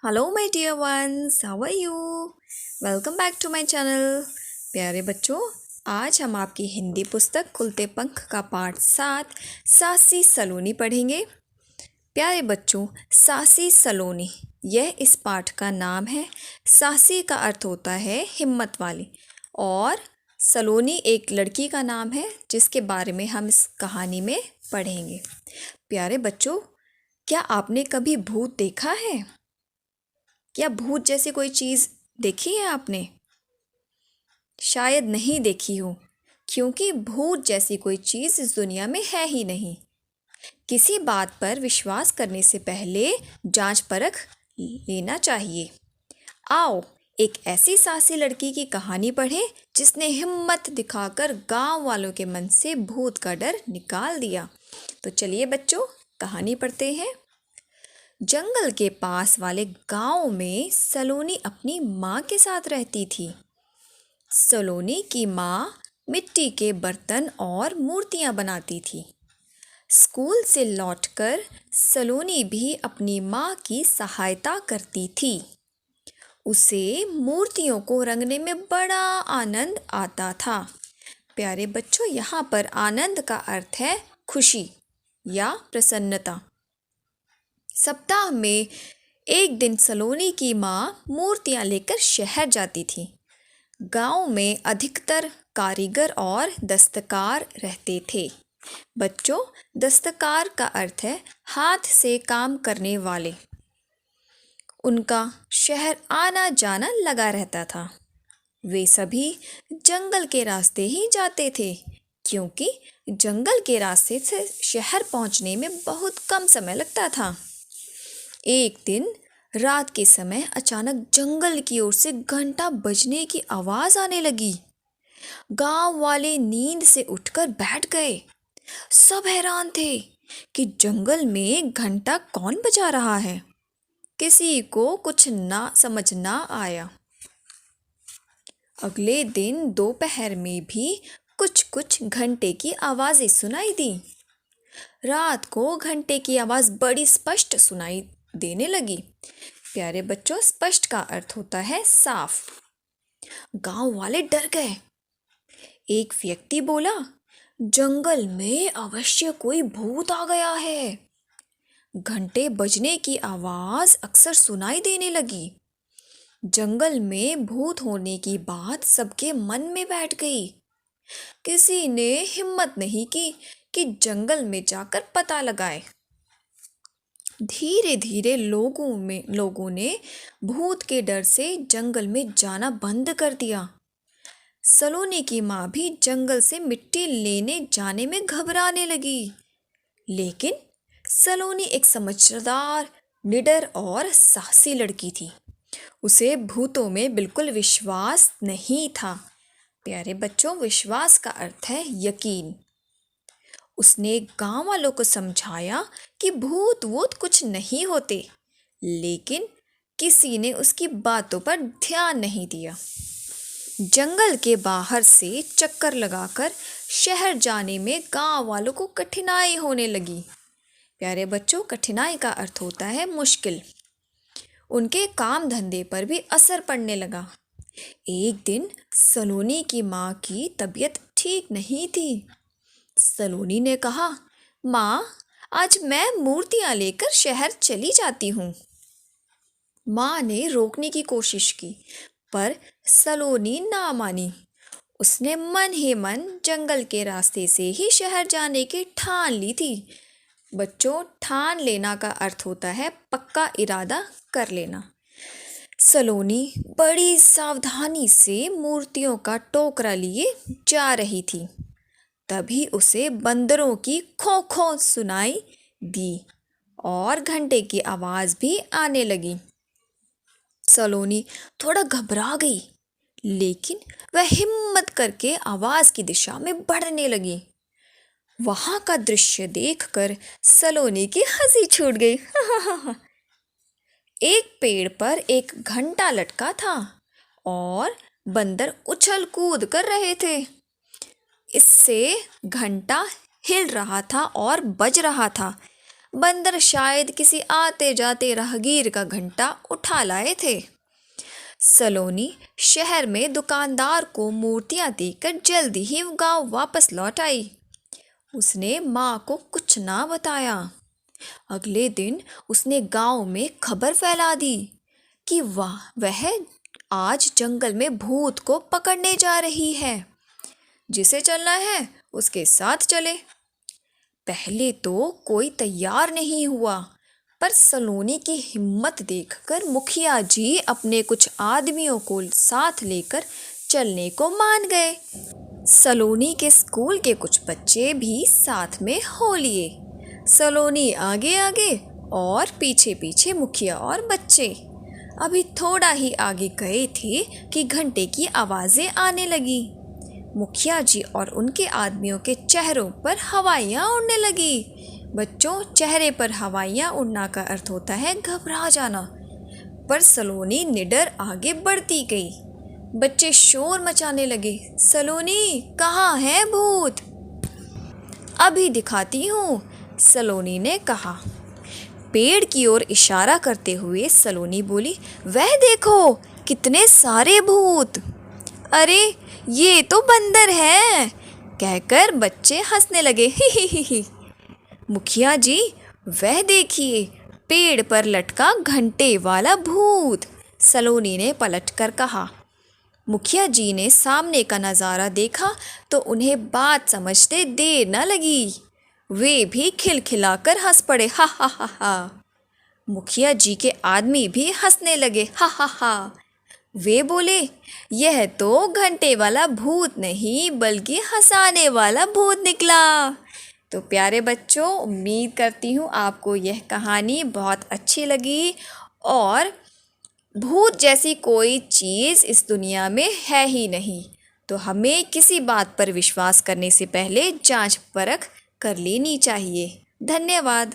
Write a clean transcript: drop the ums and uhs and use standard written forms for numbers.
Hello my dear ones, how are you? Welcome back to my channel. प्यारे बच्चों, आज हम आपकी हिंदी पुस्तक खुलते पंख का पाठ 7 सासी सलोनी पढ़ेंगे। प्यारे बच्चों, सासी सलोनी यह इस पाठ का नाम है। सासी का अर्थ होता है हिम्मत वाली और सलोनी एक लड़की का नाम है जिसके बारे में हम इस कहानी में पढ़ेंगे। प्यारे बच्चों, क्या आपने कभी भूत देखा है? क्या भूत जैसी कोई चीज़ देखी है आपने? शायद नहीं देखी हो, क्योंकि भूत जैसी कोई चीज़ इस दुनिया में है ही नहीं। किसी बात पर विश्वास करने से पहले जांच परख लेना चाहिए। आओ, एक ऐसी साहसी लड़की की कहानी पढ़ें जिसने हिम्मत दिखाकर गांव वालों के मन से भूत का डर निकाल दिया। तो चलिए बच्चों, कहानी पढ़ते हैं। जंगल के पास वाले गांव में सलोनी अपनी माँ के साथ रहती थी। सलोनी की माँ मिट्टी के बर्तन और मूर्तियाँ बनाती थी। स्कूल से लौटकर सलोनी भी अपनी माँ की सहायता करती थी। उसे मूर्तियों को रंगने में बड़ा आनंद आता था। प्यारे बच्चों, यहाँ पर आनंद का अर्थ है खुशी या प्रसन्नता। सप्ताह में एक दिन सलोनी की माँ मूर्तियाँ लेकर शहर जाती थी। गांव में अधिकतर कारीगर और दस्तकार रहते थे। बच्चों, दस्तकार का अर्थ है हाथ से काम करने वाले। उनका शहर आना जाना लगा रहता था। वे सभी जंगल के रास्ते ही जाते थे, क्योंकि जंगल के रास्ते से शहर पहुंचने में बहुत कम समय लगता था। एक दिन रात के समय अचानक जंगल की ओर से घंटा बजने की आवाज आने लगी। गांव वाले नींद से उठकर बैठ गए। सब हैरान थे कि जंगल में घंटा कौन बजा रहा है। किसी को कुछ ना समझ ना आया। अगले दिन दोपहर में भी कुछ कुछ घंटे की आवाजें सुनाई दी। रात को घंटे की आवाज बड़ी स्पष्ट सुनाई देने लगी। प्यारे बच्चों, स्पष्ट का अर्थ होता है साफ। गांव वाले डर गए। एक व्यक्ति बोला, जंगल में अवश्य कोई भूत आ गया है। घंटे बजने की आवाज अक्सर सुनाई देने लगी। जंगल में भूत होने की बात सबके मन में बैठ गई। किसी ने हिम्मत नहीं की कि जंगल में जाकर पता लगाए। धीरे धीरे लोगों ने भूत के डर से जंगल में जाना बंद कर दिया। सलोनी की माँ भी जंगल से मिट्टी लेने जाने में घबराने लगी। लेकिन सलोनी एक समझदार, निडर और साहसी लड़की थी। उसे भूतों में बिल्कुल विश्वास नहीं था। प्यारे बच्चों, विश्वास का अर्थ है यकीन। उसने गांव वालों को समझाया कि भूत वूत कुछ नहीं होते, लेकिन किसी ने उसकी बातों पर ध्यान नहीं दिया। जंगल के बाहर से चक्कर लगाकर शहर जाने में गांव वालों को कठिनाई होने लगी। प्यारे बच्चों, कठिनाई का अर्थ होता है मुश्किल। उनके काम धंधे पर भी असर पड़ने लगा। एक दिन सलोनी की माँ की तबीयत ठीक नहीं थी। सलोनी ने कहा, माँ, आज मैं मूर्तियाँ लेकर शहर चली जाती हूँ। माँ ने रोकने की कोशिश की, पर सलोनी ना मानी। उसने मन ही मन जंगल के रास्ते से ही शहर जाने की ठान ली थी। बच्चों, ठान लेना का अर्थ होता है पक्का इरादा कर लेना। सलोनी बड़ी सावधानी से मूर्तियों का टोकरा लिए जा रही थी। तभी उसे बंदरों की खो खो सुनाई दी और घंटे की आवाज भी आने लगी। सलोनी थोड़ा घबरा गई, लेकिन वह हिम्मत करके आवाज की दिशा में बढ़ने लगी। वहां का दृश्य देखकर सलोनी की हंसी छूट गई। एक पेड़ पर एक घंटा लटका था और बंदर उछल कूद कर रहे थे। इससे घंटा हिल रहा था और बज रहा था। बंदर शायद किसी आते जाते राहगीर का घंटा उठा लाए थे। सलोनी शहर में दुकानदार को मूर्तियां देकर जल्दी ही गांव वापस लौट आई। उसने माँ को कुछ ना बताया। अगले दिन उसने गांव में खबर फैला दी कि वह आज जंगल में भूत को पकड़ने जा रही है। जिसे चलना है उसके साथ चले। पहले तो कोई तैयार नहीं हुआ, पर सलोनी की हिम्मत देखकर मुखिया जी अपने कुछ आदमियों को साथ लेकर चलने को मान गए। सलोनी के स्कूल के कुछ बच्चे भी साथ में हो लिए। सलोनी आगे आगे और पीछे पीछे मुखिया और बच्चे। अभी थोड़ा ही आगे गए थे कि घंटे की आवाज़ें आने लगी। मुखिया जी और उनके आदमियों के चेहरों पर हवाइयाँ उड़ने लगी। बच्चों, चेहरे पर हवाइयाँ उड़ना का अर्थ होता है घबरा जाना। पर सलोनी निडर आगे बढ़ती गई। बच्चे शोर मचाने लगे, सलोनी कहाँ है भूत? अभी दिखाती हूँ, सलोनी ने कहा। पेड़ की ओर इशारा करते हुए सलोनी बोली, वह देखो कितने सारे भूत। अरे ये तो बंदर है, कहकर बच्चे हंसने लगे। ही। मुखिया जी, वह देखिए पेड़ पर लटका घंटे वाला भूत, सलोनी ने पलटकर कहा। मुखिया जी ने सामने का नज़ारा देखा तो उन्हें बात समझते देर न लगी। वे भी खिलखिलाकर हंस पड़े, हा हा हा हा। मुखिया जी के आदमी भी हंसने लगे, हा हा हा। वे बोले, यह तो घंटे वाला भूत नहीं बल्कि हंसाने वाला भूत निकला। तो प्यारे बच्चों, उम्मीद करती हूँ आपको यह कहानी बहुत अच्छी लगी। और भूत जैसी कोई चीज़ इस दुनिया में है ही नहीं, तो हमें किसी बात पर विश्वास करने से पहले जांच परख कर लेनी चाहिए। धन्यवाद।